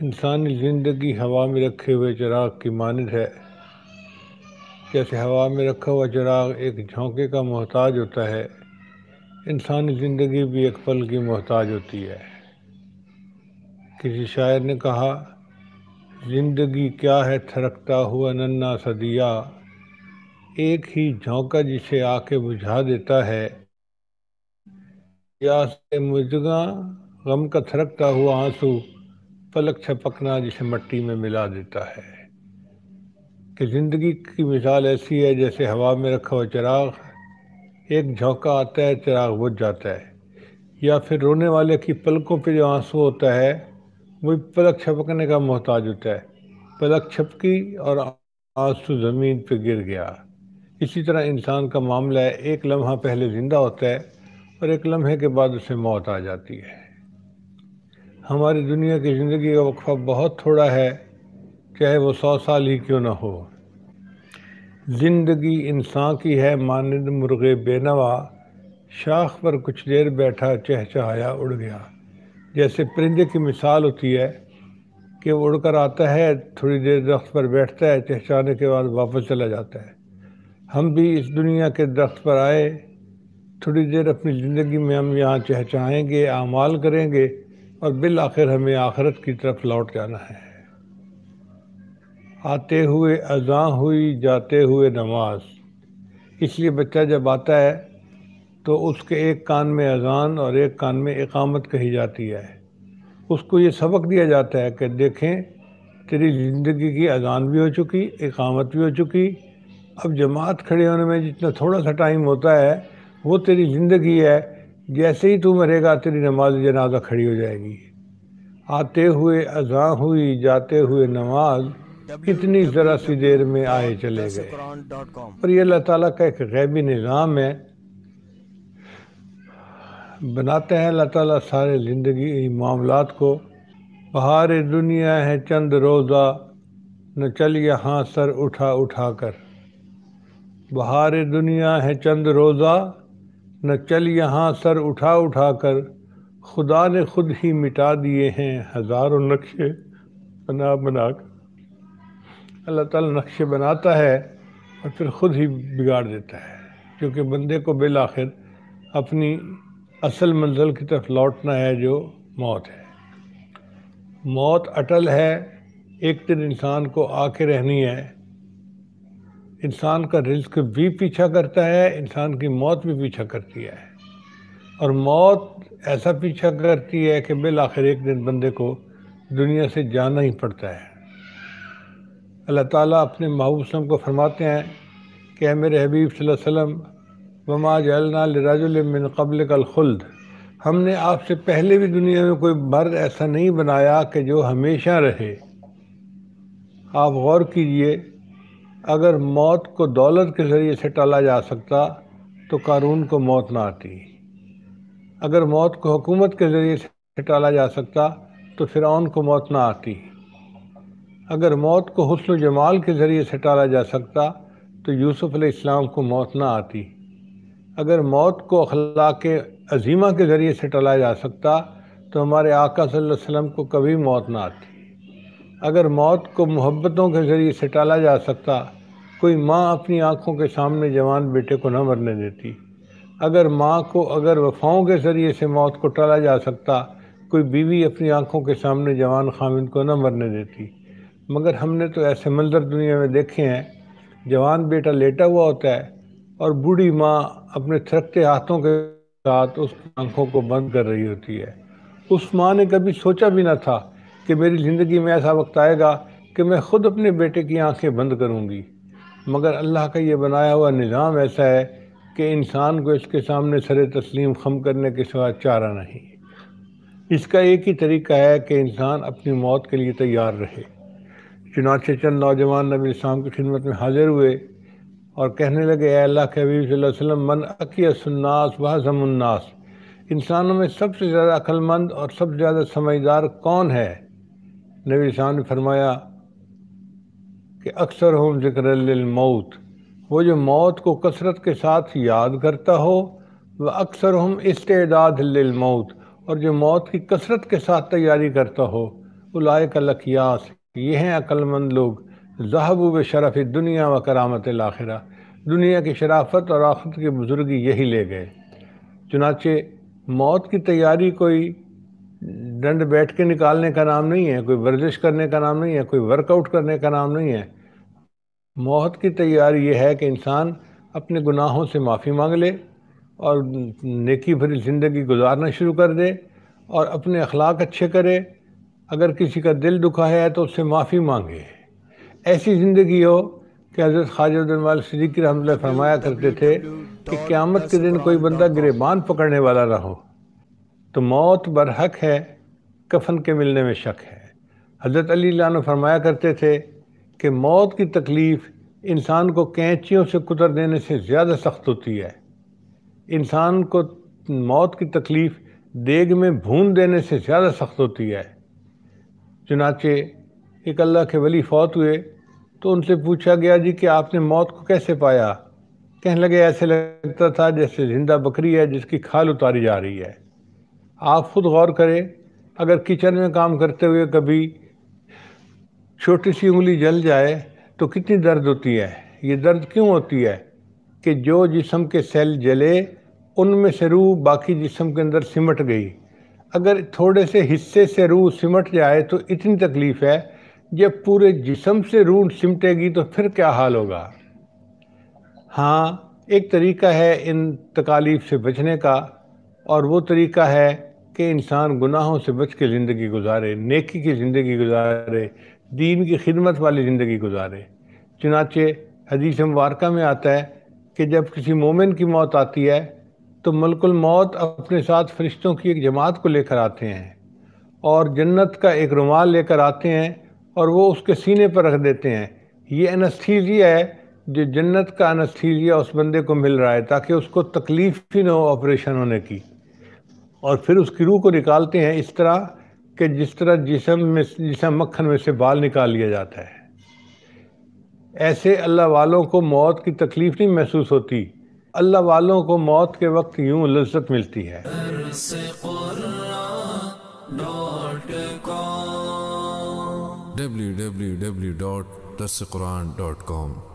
انسانی زندگی ہوا میں رکھے ہوئے چراغ کی مانند ہے۔ جیسے ہوا میں رکھا ہوا چراغ ایک جھونکے کا محتاج ہوتا ہے، انسانی زندگی بھی ایک پل کی محتاج ہوتی ہے۔ کسی شاعر نے کہا، زندگی کیا ہے تھرکتا ہوا ننھا سا دیا، ایک ہی جھونکا جسے آ کے بجھا دیتا ہے، پیاس مژگاں غم کا تھرکتا ہوا آنسو، پلک چھپکنا جسے مٹی میں ملا دیتا ہے۔ کہ زندگی کی مثال ایسی ہے جیسے ہوا میں رکھا ہوا چراغ، ایک جھونکا آتا ہے چراغ بجھ جاتا ہے، یا پھر رونے والے کی پلکوں پہ جو آنسو ہوتا ہے وہی پلک چھپکنے کا محتاج ہوتا ہے، پلک چھپکی اور آنسو زمین پہ گر گیا۔ اسی طرح انسان کا معاملہ ہے، ایک لمحہ پہلے زندہ ہوتا ہے اور ایک لمحے کے بعد اسے موت آ جاتی ہے۔ ہماری دنیا کی زندگی کا وقفہ بہت تھوڑا ہے، چاہے وہ 100 سال ہی کیوں نہ ہو۔ زندگی انسان کی ہے مانند مرغ بے نوا، شاخ پر کچھ دیر بیٹھا چہچہایا اڑ گیا۔ جیسے پرندے کی مثال ہوتی ہے کہ وہ اڑ کر آتا ہے، تھوڑی دیر درخت پر بیٹھتا ہے، چہچہانے کے بعد واپس چلا جاتا ہے۔ ہم بھی اس دنیا کے درخت پر آئے، تھوڑی دیر اپنی زندگی میں ہم یہاں چہچہائیں گے، اعمال کریں گے، اور بالآخر ہمیں آخرت کی طرف لوٹ جانا ہے۔ آتے ہوئے اذاں ہوئی، جاتے ہوئے نماز۔ اس لیے بچہ جب آتا ہے تو اس کے ایک کان میں اذان اور ایک کان میں اقامت کہی جاتی ہے۔ اس کو یہ سبق دیا جاتا ہے کہ دیکھیں، تیری زندگی کی اذان بھی ہو چکی، اقامت بھی ہو چکی، اب جماعت کھڑے ہونے میں جتنا تھوڑا سا ٹائم ہوتا ہے وہ تیری زندگی ہے، جیسے ہی تو مرے گا تیری نماز جنازہ کھڑی ہو جائے گی۔ آتے ہوئے اذاں ہوئی، جاتے ہوئے نماز، اتنی ذرا سی دیر میں آئے چلے گئے۔ اور یہ اللہ تعالیٰ کا ایک غیبی نظام ہے، بناتے ہیں اللہ تعالیٰ سارے زندگی معاملات کو۔ بہار دنیا ہے چند روزہ، نہ چل یہاں سر اٹھا اٹھا کر۔ بہار دنیا ہے چند روزہ، نہ چل یہاں سر اٹھا اٹھا کر، خدا نے خود ہی مٹا دیے ہیں ہزاروں نقشے بنا بنا کر۔ اللہ تعالیٰ نقشے بناتا ہے اور پھر خود ہی بگاڑ دیتا ہے، کیونکہ بندے کو بالآخر اپنی اصل منزل کی طرف لوٹنا ہے جو موت ہے۔ موت اٹل ہے، ایک دن انسان کو آ کے رہنی ہے۔ انسان کا رزق بھی پیچھا کرتا ہے، انسان کی موت بھی پیچھا کرتی ہے، اور موت ایسا پیچھا کرتی ہے کہ بالآخر ایک دن بندے کو دنیا سے جانا ہی پڑتا ہے۔ اللہ تعالیٰ اپنے محبوب صلی اللہ علیہ وسلم کو فرماتے ہیں کہ اے میرے حبیب صلی اللہ علیہ وسلم، وما جعلنا لرجل من قبلک الخلد، ہم نے آپ سے پہلے بھی دنیا میں کوئی مرد ایسا نہیں بنایا کہ جو ہمیشہ رہے۔ آپ غور کیجئے، اگر موت کو دولت کے ذریعے سے ٹالا جا سکتا تو قارون کو موت نہ آتی، اگر موت کو حکومت کے ذریعے سے ٹالا جا سکتا تو فرعون کو موت نہ آتی، اگر موت کو حسن و جمال کے ذریعے سے ٹالا جا سکتا تو یوسف علیہ السلام کو موت نہ آتی، اگر موت کو اخلاق عظیمہ کے ذریعے سے ٹالا جا سکتا تو ہمارے آقا صلی اللہ علیہ وسلم کو کبھی موت نہ آتی، اگر موت کو محبتوں کے ذریعے سے ٹالا جا سکتا کوئی ماں اپنی آنکھوں کے سامنے جوان بیٹے کو نہ مرنے دیتی، اگر ماں کو اگر وفاؤں کے ذریعے سے موت کو ٹالا جا سکتا کوئی بیوی اپنی آنکھوں کے سامنے جوان خامند کو نہ مرنے دیتی، مگر ہم نے تو ایسے منظر دنیا میں دیکھے ہیں، جوان بیٹا لیٹا ہوا ہوتا ہے اور بوڑھی ماں اپنے تھرکتے ہاتھوں کے ساتھ اس کی آنکھوں کو بند کر رہی ہوتی ہے۔ اس ماں نے کبھی سوچا بھی نہ تھا کہ میری زندگی میں ایسا وقت آئے گا کہ میں خود اپنے بیٹے کی آنکھیں بند کروں گی، مگر اللہ کا یہ بنایا ہوا نظام ایسا ہے کہ انسان کو اس کے سامنے سر تسلیم خم کرنے کے سوا چارہ نہیں۔ اس کا ایک ہی طریقہ ہے کہ انسان اپنی موت کے لیے تیار رہے۔ چنانچہ چند نوجوان نبی اسلام کی خدمت میں حاضر ہوئے اور کہنے لگے، اے اللہ کے حبیب صلی اللہ علیہ وسلم، من اکیس الناس واحزم الناس، انسانوں میں سب سے زیادہ عقل مند اور سب سے زیادہ سمجھدار کون ہے؟ نبی اسلام نے فرمایا کہ اکثرہم ذکر للموت، وہ جو موت کو کثرت کے ساتھ یاد کرتا ہو، وہ اکثرہم استعداد للموت، اور جو موت کی کثرت کے ساتھ تیاری کرتا ہو، اولئک الاکیاس، یہ ہیں عقل مند لوگ، ذہبوا بشرف الدنیا و کرامت الآخرہ، دنیا کی شرافت اور آخرت کی بزرگی یہی لے گئے۔ چنانچہ موت کی تیاری کوئی ڈنڈ بیٹھ کے نکالنے کا نام نہیں ہے، کوئی ورزش کرنے کا نام نہیں ہے، کوئی ورک آؤٹ کرنے کا نام نہیں ہے۔ موت کی تیاری یہ ہے کہ انسان اپنے گناہوں سے معافی مانگ لے اور نیکی بھری زندگی گزارنا شروع کر دے اور اپنے اخلاق اچھے کرے۔ اگر کسی کا دل دکھا ہے تو اس سے معافی مانگے۔ ایسی زندگی ہو کہ حضرت خواجہ عبدالمجید مالک صدیقی رحمۃ اللہ فرمایا کرتے تھے کہ قیامت کے دن کوئی بندہ گریبان پکڑنے والا نہ ہو۔ تو موت برحق ہے، کفن کے ملنے میں شک ہے۔ حضرت علی اللہ عنہ فرمایا کرتے تھے کہ موت کی تکلیف انسان کو کینچیوں سے کتر دینے سے زیادہ سخت ہوتی ہے۔ انسان کو موت کی تکلیف دیگ میں بھون دینے سے زیادہ سخت ہوتی ہے۔ چنانچہ ایک اللہ کے ولی فوت ہوئے تو ان سے پوچھا گیا جی کہ آپ نے موت کو کیسے پایا؟ کہنے لگے ایسے لگتا تھا جیسے زندہ بکری ہے جس کی کھال اتاری جا رہی ہے۔ آپ خود غور کریں، اگر کچن میں کام کرتے ہوئے کبھی چھوٹی سی انگلی جل جائے تو کتنی درد ہوتی ہے۔ یہ درد کیوں ہوتی ہے؟ کہ جو جسم کے سیل جلے ان میں سے روح باقی جسم کے اندر سمٹ گئی۔ اگر تھوڑے سے حصے سے روح سمٹ جائے تو اتنی تکلیف ہے، جب پورے جسم سے روح سمٹے گی تو پھر کیا حال ہوگا۔ ہاں، ایک طریقہ ہے ان تکالیف سے بچنے کا، اور وہ طریقہ ہے کہ انسان گناہوں سے بچ کے زندگی گزارے، نیکی کی زندگی گزارے، دین کی خدمت والی زندگی گزارے۔ چنانچہ حدیث مبارکہ میں آتا ہے کہ جب کسی مومن کی موت آتی ہے تو ملک الموت اپنے ساتھ فرشتوں کی ایک جماعت کو لے کر آتے ہیں اور جنت کا ایک رومال لے کر آتے ہیں اور وہ اس کے سینے پر رکھ دیتے ہیں۔ یہ انستھیزیا ہے جو جنت کا انستھیزیا اس بندے کو مل رہا ہے تاکہ اس کو تکلیف ہی نہ ہو آپریشن ہونے کی، اور پھر اس کی روح کو نکالتے ہیں اس طرح کہ جس طرح جسم مکھن میں سے بال نکال لیا جاتا ہے۔ ایسے اللہ والوں کو موت کی تکلیف نہیں محسوس ہوتی، اللہ والوں کو موت کے وقت یوں لذت ملتی ہے۔ www.darsequran.com